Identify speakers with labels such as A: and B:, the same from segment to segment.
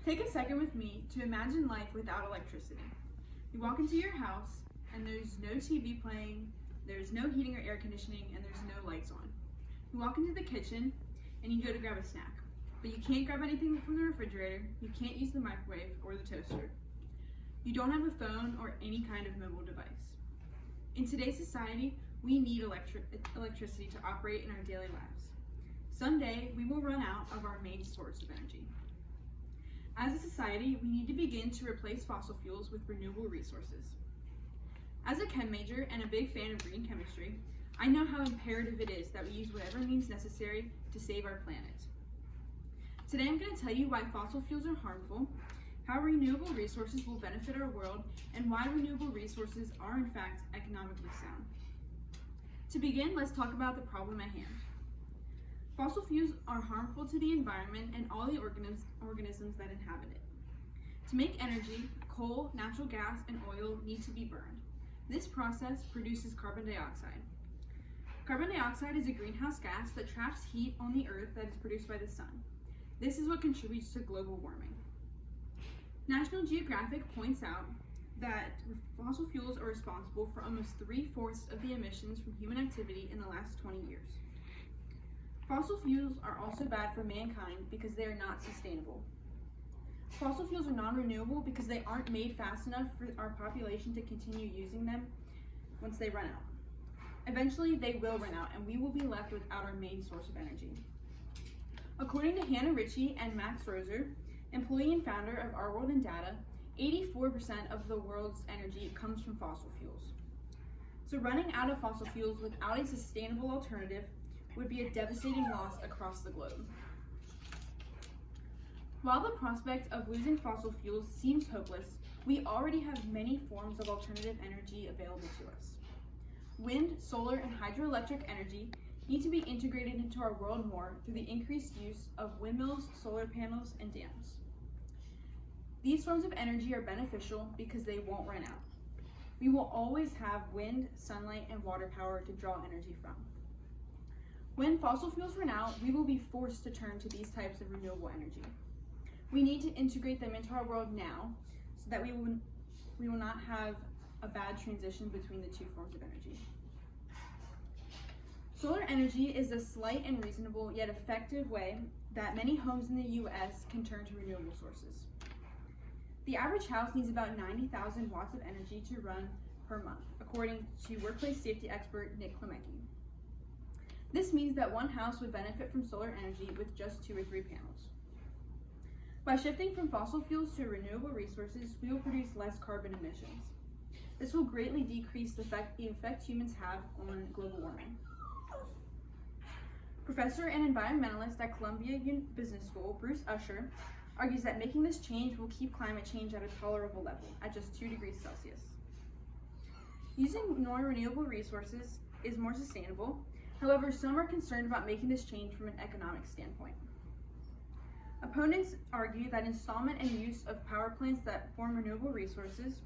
A: Take a second with me to imagine life without electricity. You walk into your house and there's no TV playing, there's no heating or air conditioning, and there's no lights on. You walk into the kitchen and you go to grab a snack, but you can't grab anything from the refrigerator, you can't use the microwave or the toaster. You don't have a phone or any kind of mobile device. In today's society, we need electricity to operate in our daily lives. Someday, we will run out of our main source of energy. As a society, we need to begin to replace fossil fuels with renewable resources. As a chem major and a big fan of green chemistry, I know how imperative it is that we use whatever means necessary to save our planet. Today I'm going to tell you why fossil fuels are harmful, how renewable resources will benefit our world, and why renewable resources are in fact economically sound. To begin, let's talk about the problem at hand. Fossil fuels are harmful to the environment and all the organisms that inhabit it. To make energy, coal, natural gas, and oil need to be burned. This process produces carbon dioxide. Carbon dioxide is a greenhouse gas that traps heat on the earth that is produced by the sun. This is what contributes to global warming. National Geographic points out that fossil fuels are responsible for almost 3/4 of the emissions from human activity in the last 20 years. Fossil fuels are also bad for mankind because they are not sustainable. Fossil fuels are non-renewable because they aren't made fast enough for our population to continue using them once they run out. Eventually, they will run out and we will be left without our main source of energy. According to Hannah Ritchie and Max Roser, employee and founder of Our World in Data, 84% of the world's energy comes from fossil fuels. So running out of fossil fuels without a sustainable alternative would be a devastating loss across the globe. While the prospect of losing fossil fuels seems hopeless, we already have many forms of alternative energy available to us. Wind, solar, and hydroelectric energy need to be integrated into our world more through the increased use of windmills, solar panels, and dams. These forms of energy are beneficial because they won't run out. We will always have wind, sunlight, and water power to draw energy from. When fossil fuels run out, we will be forced to turn to these types of renewable energy. We need to integrate them into our world now so that we will not have a bad transition between the two forms of energy. Solar energy is a slight and reasonable yet effective way that many homes in the US can turn to renewable sources. The average house needs about 90,000 watts of energy to run per month, according to workplace safety expert Nick Klemecki. This means that one house would benefit from solar energy with just 2 or 3 panels. By shifting from fossil fuels to renewable resources, we will produce less carbon emissions. This will greatly decrease the effect humans have on global warming. Professor and environmentalist at Columbia Business School, Bruce Usher, argues that making this change will keep climate change at a tolerable level, at just 2 degrees Celsius. Using non-renewable resources is more sustainable. However, some are concerned about making this change from an economic standpoint. Opponents argue that installment and use of power plants that form renewable resources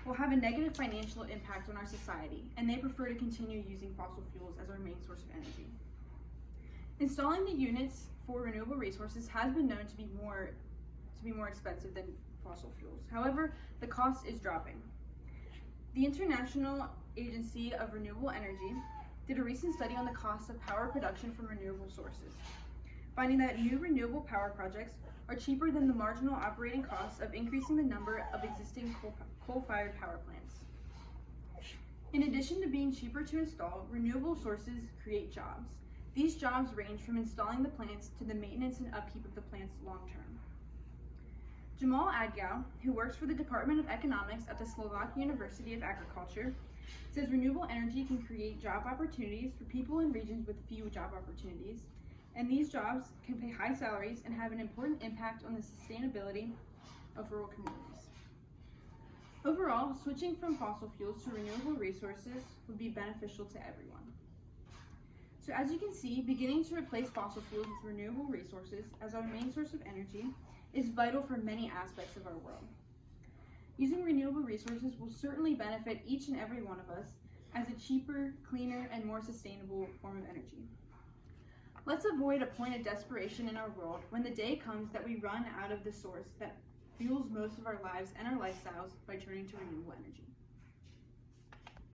A: will have a negative financial impact on our society, and they prefer to continue using fossil fuels as our main source of energy. Installing the units for renewable resources has been known to be more expensive than fossil fuels. However, the cost is dropping. The International Agency of Renewable Energy did a recent study on the cost of power production from renewable sources, finding that new renewable power projects are cheaper than the marginal operating costs of increasing the number of existing coal-fired power plants. In addition to being cheaper to install, renewable sources create jobs. These jobs range from installing the plants to the maintenance and upkeep of the plants long-term. Jamal Adgau, who works for the Department of Economics at the Slovak University of Agriculture, says renewable energy can create job opportunities for people in regions with few job opportunities, and these jobs can pay high salaries and have an important impact on the sustainability of rural communities. Overall, switching from fossil fuels to renewable resources would be beneficial to everyone. So as you can see, beginning to replace fossil fuels with renewable resources as our main source of energy is vital for many aspects of our world. Using renewable resources will certainly benefit each and every one of us as a cheaper, cleaner, and more sustainable form of energy. Let's avoid a point of desperation in our world when the day comes that we run out of the source that fuels most of our lives and our lifestyles by turning to renewable energy.